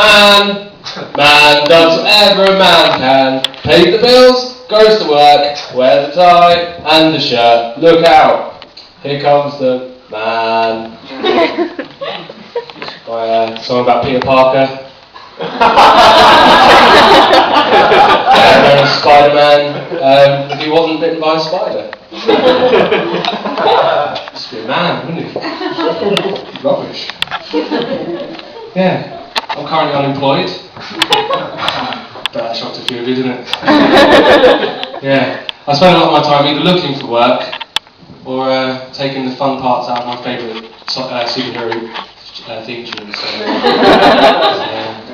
Man does whatever a man can. Pays the bills, goes to work, wears a tie and a shirt. Look out, here comes the man. By song about Peter Parker. Spider-Man, if he wasn't bitten by a spider. Just be a man, wouldn't he? Rubbish. Yeah, I'm currently unemployed. But that shocked a few of you, didn't it? Yeah, I spend a lot of my time either looking for work or taking the fun parts out of my favourite superhero theme tune. So,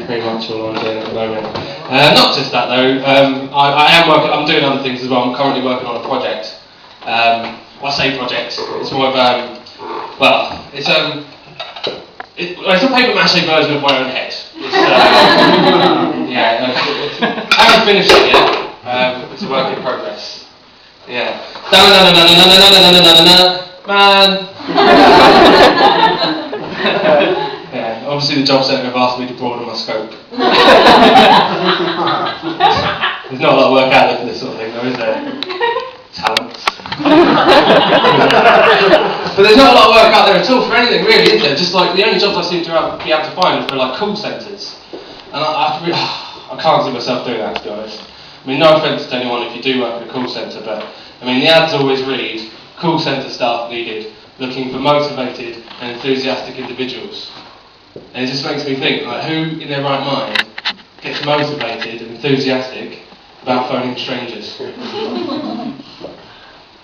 pretty much all I'm doing at the moment. Not just that though. I am working. I'm doing other things as well. I'm currently working on a project. Well, I say project. It's more of it's a paper mache version of my own head. It's, I haven't finished it yet. It's a work in progress. Yeah. Man. Yeah. Obviously, the job centre have asked me to broaden my scope. There's not a lot of work out there for this sort of thing, though, is there? Talents. But there's not a lot of work out there at all for anything, really, is there? Just like the only jobs I seem to be able to find are for like call centres, and I can't see myself doing that, to be honest. I mean, no offence to anyone if you do work at a call centre, but I mean the ads always read call centre staff needed, looking for motivated and enthusiastic individuals, and it just makes me think, like, who in their right mind gets motivated and enthusiastic about phoning strangers?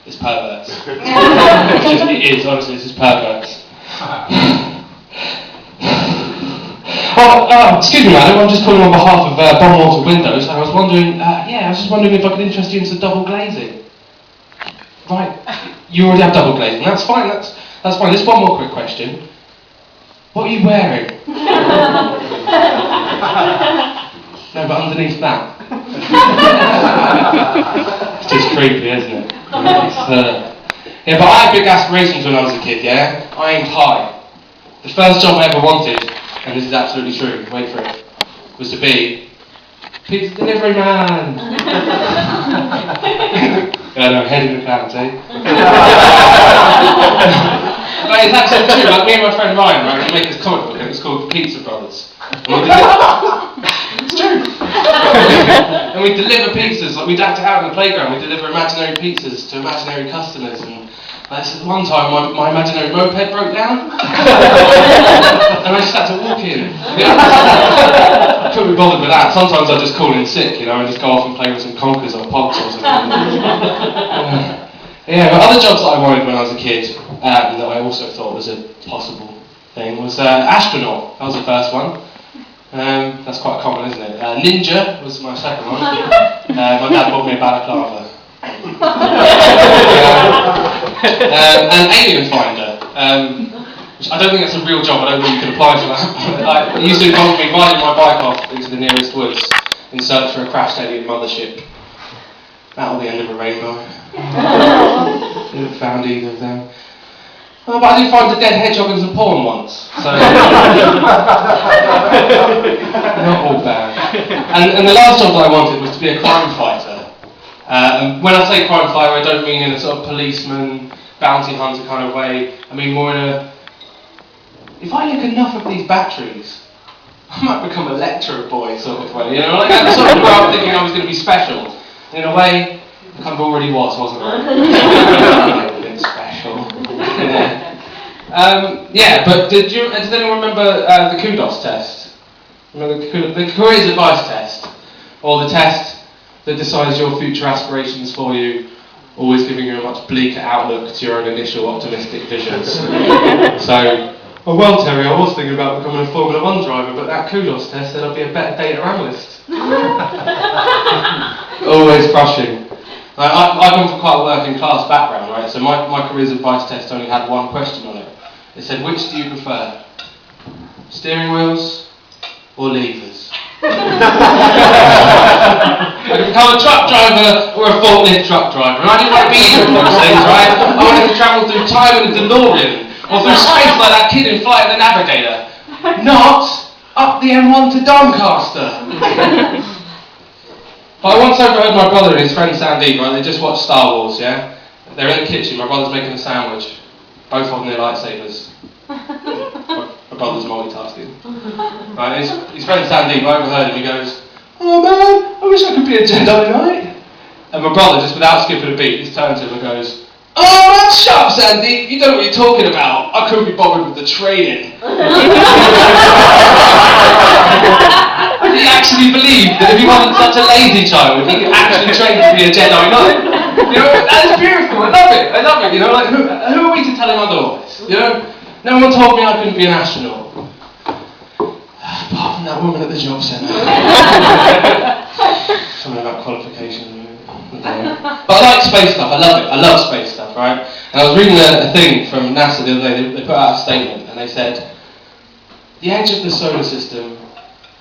It's perverts. It is, honestly, it's just perverts. Excuse me, madam, I'm just calling on behalf of Bonwater Windows. I was wondering, if I could interest you in some double glazing. Right, you already have double glazing. That's fine. That's fine. Just one more quick question. What are you wearing? No, but underneath that. It's just creepy, isn't it? Yeah, but I had big aspirations when I was a kid, yeah? I aimed high. The first job I ever wanted, and this is absolutely true, wait for it, was to be pizza delivery man. Yeah, no, head in the clouds, eh? But it's actually true, like me and my friend Ryan, right, we make this comic book and it's called Pizza Brothers. It's true. And we deliver pizzas, like we'd act it out in the playground, we deliver imaginary pizzas to imaginary customers, and one time my imaginary moped broke down, and I just had to walk in. I couldn't be bothered with that. Sometimes I just call in sick, and just go off and play with some conkers or pogs or something. Yeah, but other jobs that I wanted when I was a kid, that I also thought was a possible thing, was astronaut. That was the first one. That's quite common, isn't it? Ninja was my second one. My dad bought me a balaclava. And alien finder. Which I don't think that's a real job. I don't think you can apply for that. It used to involve me riding my bike off into the nearest woods in search for a crashed alien mothership. That or the end of a rainbow. Didn't found either of them. Well, but I did find a dead hedgehog in some porn once, so not all bad. And the last job that I wanted was to be a crime fighter. And when I say crime fighter, I don't mean in a sort of policeman, bounty hunter kind of way. I mean more in a, if I lick enough of these batteries, I might become a lecturer boy sort of way. Like I sort of grew up thinking I was going to be special. In a way, I kind of already was, wasn't I? A bit special. But does anyone remember the kudos test? Remember the careers advice test? Or the test that decides your future aspirations for you, always giving you a much bleaker outlook to your own initial optimistic visions. So, well Terry, I was thinking about becoming a Formula 1 driver, but that kudos test said I'd be a better data analyst. Always crushing. I come from quite a working class background, right? So my careers advice test only had one question on it. It said, which do you prefer? Steering wheels or levers? I could become a truck driver or a forklift truck driver, and I didn't want to be either of those things, right? I wanted to travel through time in a DeLorean, or through space like that kid in Flight of the Navigator. Not! I up the M1 to Doncaster. But I once overheard my brother and his friend Sandy, right, they just watched Star Wars, yeah? They're in the kitchen, my brother's making a sandwich, both holding their lightsabers. My brother's multitasking. Right, his friend Sandy, I overheard him, he goes, "Oh man, I wish I could be a Jedi Knight." And my brother, just without skipping a beat, just turns to him and goes, "Oh man, shut up Sandy, you don't know what you're talking about. I couldn't be bothered with the training." He actually believed that if he wasn't such a lazy child, he could actually train to be a Jedi Knight. You know, that is beautiful, I love it, you know, like, who are we to tell him otherwise, you know? No one told me I couldn't be an astronaut. Apart from that woman at the job centre. Something about qualifications. But I like space stuff, I love space stuff, right? And I was reading a thing from NASA the other day, they put out a statement, and they said, the edge of the solar system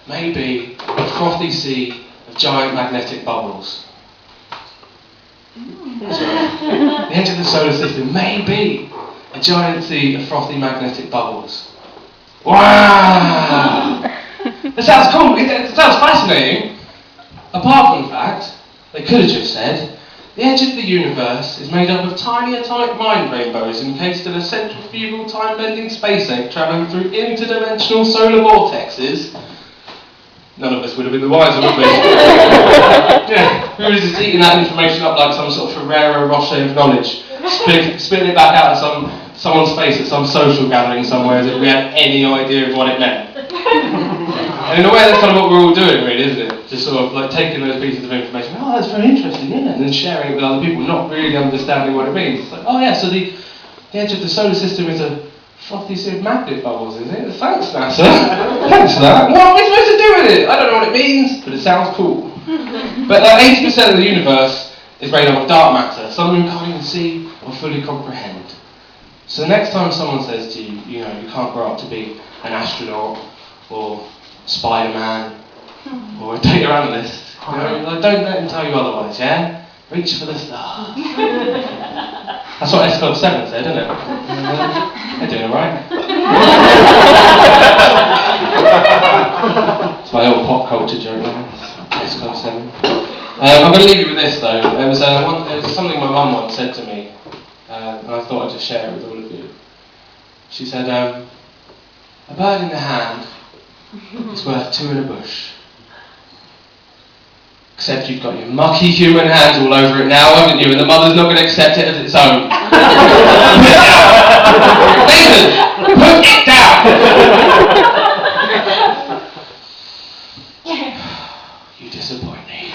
may be a frothy sea of giant magnetic bubbles. That's right. The edge of the solar system may be a giant sea of frothy magnetic bubbles. Wow! That sounds cool, it sounds fascinating. Apart from the fact, they could have just said, the edge of the universe is made up of tiny atomic mind rainbows encased in a centrifugal time-bending space egg travelling through interdimensional solar vortexes. None of us would have been the wiser, would we? Yeah, we were just eating that information up like some sort of Ferrero Rocher of knowledge, spitting it back out of someone's face at some social gathering somewhere as if we had any idea of what it meant. And in a way that's kind of what we're all doing really, isn't it? Just sort of like taking those pieces of information, oh that's very interesting, yeah, and then sharing it with other people, not really understanding what it means. It's like, oh yeah, so the edge of the solar system is a frothy sea of magnet bubbles, is it? Thanks NASA. Thanks for that. What are we supposed to do with it? I don't know what it means, but it sounds cool. But 80% of the universe is made up of dark matter, something we can't even see or fully comprehend. So the next time someone says to you, you know, you can't grow up to be an astronaut or Spider-Man or a data analyst, you know, like, don't let them tell you otherwise, yeah? Reach for the stars. That's what S-Club 7 said, isn't it? They're doing it right. It's my old pop culture joke now. S-Club 7. I'm going to leave you with this though. It was something my mum once said to me, and I thought I'd just share it with all of you. She said, a bird in the hand is worth two in a bush. Except you've got your mucky human hands all over it now, haven't you? And the mother's not going to accept it as its own. Nathan, put it down! You disappoint me.